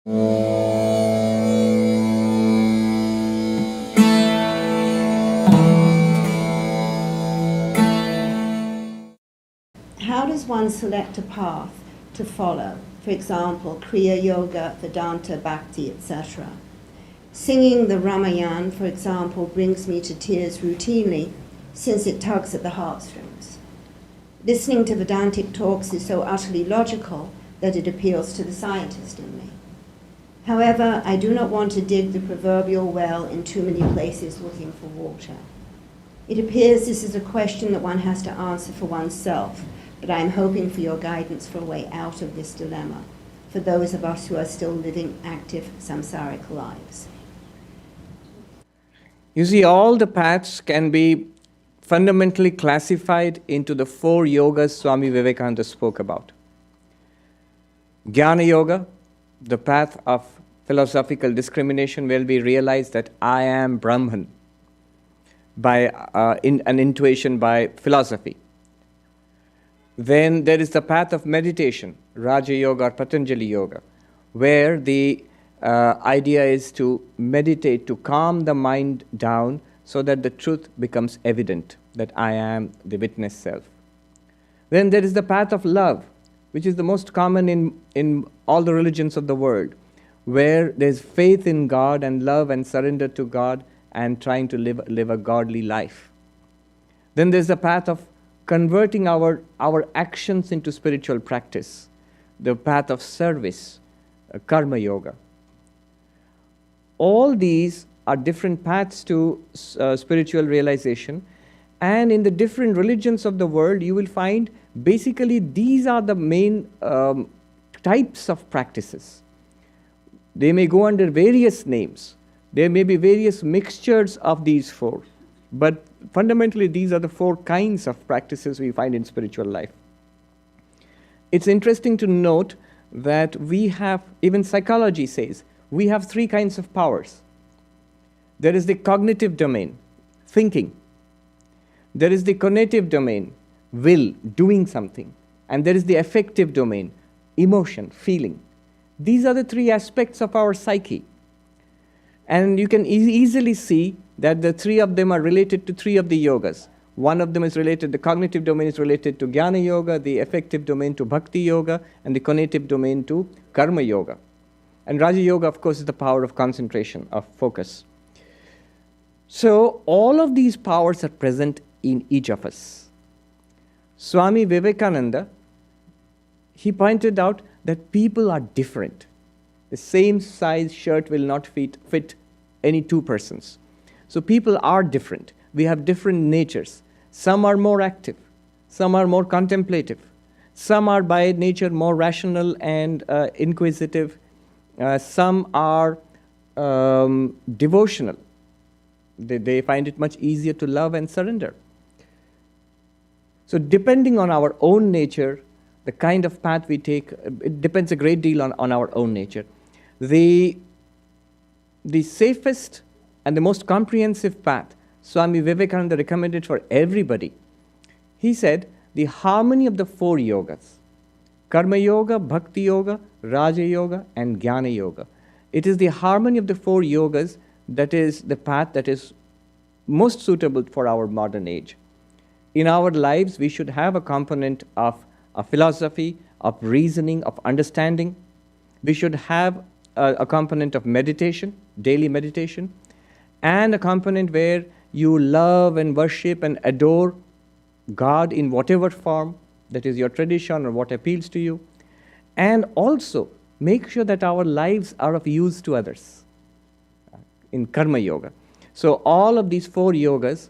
How does one select a path to follow? For example, Kriya Yoga, Vedanta, Bhakti, etc. Singing the Ramayana, for example, brings me to tears routinely since it tugs at the heartstrings. Listening to Vedantic talks is so utterly logical that it appeals to the scientist in me. However, I do not want to dig the proverbial well in too many places looking for water. It appears this is a question that one has to answer for oneself, but I am hoping for your guidance for a way out of this dilemma, for those of us who are still living active samsaric lives. You see, all the paths can be fundamentally classified into the 4 yogas Swami Vivekananda spoke about. Gyana Yoga, the path of philosophical discrimination, where we realize that I am Brahman by an intuition by philosophy. Then there is the path of meditation, Raja Yoga or Patanjali Yoga, where the idea is to meditate, to calm the mind down so that the truth becomes evident, that I am the witness self. Then there is the path of love, which is the most common in all the religions of the world, where there's faith in God and love and surrender to God and trying to live a godly life. Then there's the path of converting our actions into spiritual practice, the path of service, karma yoga. All these are different paths to spiritual realization, and in the different religions of the world, you will find basically these are the main types of practices. They may go under various names. There may be various mixtures of these 4, but fundamentally these are the 4 kinds of practices we find in spiritual life. It's interesting to note that we have, even psychology says, we have 3 kinds of powers. There is the cognitive domain, thinking. There is the cognitive domain, will, doing something. And there is the affective domain, emotion, feeling. These are the 3 aspects of our psyche. And you can easily see that the 3 of them are related to 3 of the yogas. One of them is related, the cognitive domain is related to Gyana Yoga, the affective domain to Bhakti Yoga, and the cognitive domain to Karma Yoga. And Raja Yoga, of course, is the power of concentration, of focus. So all of these powers are present in each of us. Swami Vivekananda, he pointed out that people are different. The same size shirt will not fit any 2 persons. So people are different. We have different natures. Some are more active. Some are more contemplative. Some are by nature more rational and inquisitive. Some are devotional. They find it much easier to love and surrender. So depending on our own nature, the kind of path we take, it depends a great deal on our own nature. The safest and the most comprehensive path Swami Vivekananda recommended for everybody, he said, the harmony of the 4 yogas, Karma Yoga, Bhakti Yoga, Raja Yoga, and Gyana Yoga. It is the harmony of the 4 yogas that is the path that is most suitable for our modern age. In our lives, we should have a component of a philosophy, of reasoning, of understanding. We should have a component of meditation, daily meditation, and a component where you love and worship and adore God in whatever form, that is your tradition or what appeals to you. And also make sure that our lives are of use to others in Karma Yoga. So all of these 4 yogas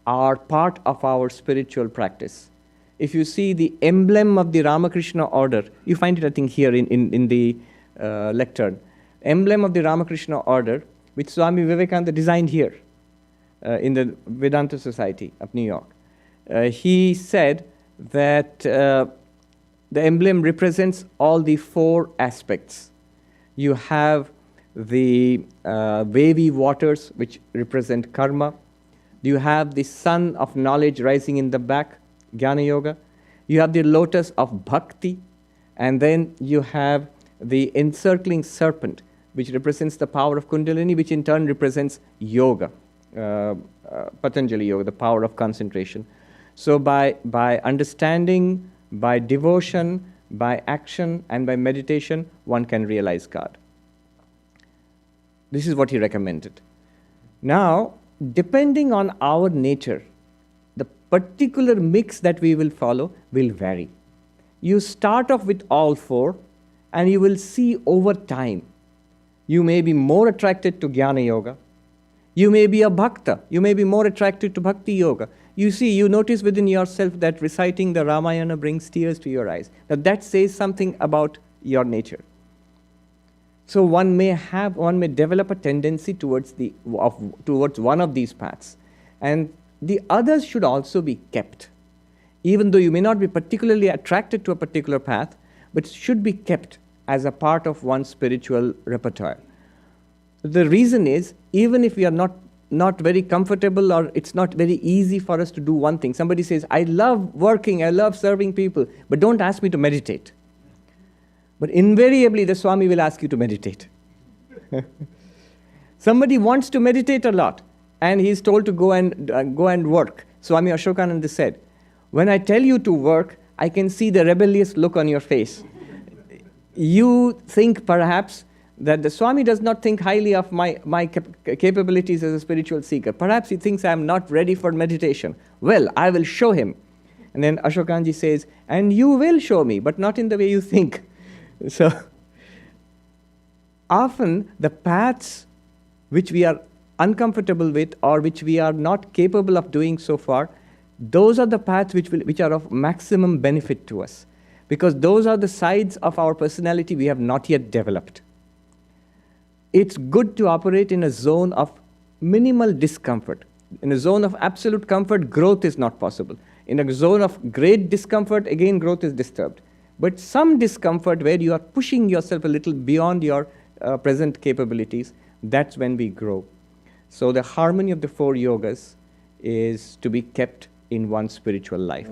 are part of our spiritual practice. If you see the emblem of the Ramakrishna order, you find it, I think, here in the lectern. Emblem of the Ramakrishna order, which Swami Vivekananda designed here in the Vedanta Society of New York. He said that the emblem represents all the 4 aspects. You have the wavy waters, which represent karma. You have the sun of knowledge rising in the back, Gyana Yoga. You have the lotus of bhakti. And then you have the encircling serpent, which represents the power of Kundalini, which in turn represents yoga, Patanjali Yoga, the power of concentration. So by understanding, by devotion, by action, and by meditation, one can realize God. This is what he recommended. Now, depending on our nature, the particular mix that we will follow will vary. You start off with all four, and you will see over time, you may be more attracted to Gyana Yoga. You may be a bhakta. You may be more attracted to bhakti yoga. You see, you notice within yourself that reciting the Ramayana brings tears to your eyes. Now that says something about your nature. So one may develop a tendency towards one of these paths. And the others should also be kept. Even though you may not be particularly attracted to a particular path, but should be kept as a part of one's spiritual repertoire. The reason is, even if we are not very comfortable, or it's not very easy for us to do one thing. Somebody says, I love working, I love serving people, but don't ask me to meditate. But invariably, the Swami will ask you to meditate. Somebody wants to meditate a lot, and he is told to go and work. Swami Ashokananda said, when I tell you to work, I can see the rebellious look on your face. You think perhaps that the Swami does not think highly of my capabilities as a spiritual seeker. Perhaps he thinks I am not ready for meditation. Well, I will show him. And then Ashokanji says, and you will show me, but not in the way you think. So, often the paths which we are uncomfortable with, or which we are not capable of doing so far, those are the paths which are of maximum benefit to us. Because those are the sides of our personality we have not yet developed. It's good to operate in a zone of minimal discomfort. In a zone of absolute comfort, growth is not possible. In a zone of great discomfort, again, growth is disturbed. But some discomfort where you are pushing yourself a little beyond your present capabilities, that's when we grow. So the harmony of the four yogas is to be kept in one's spiritual life.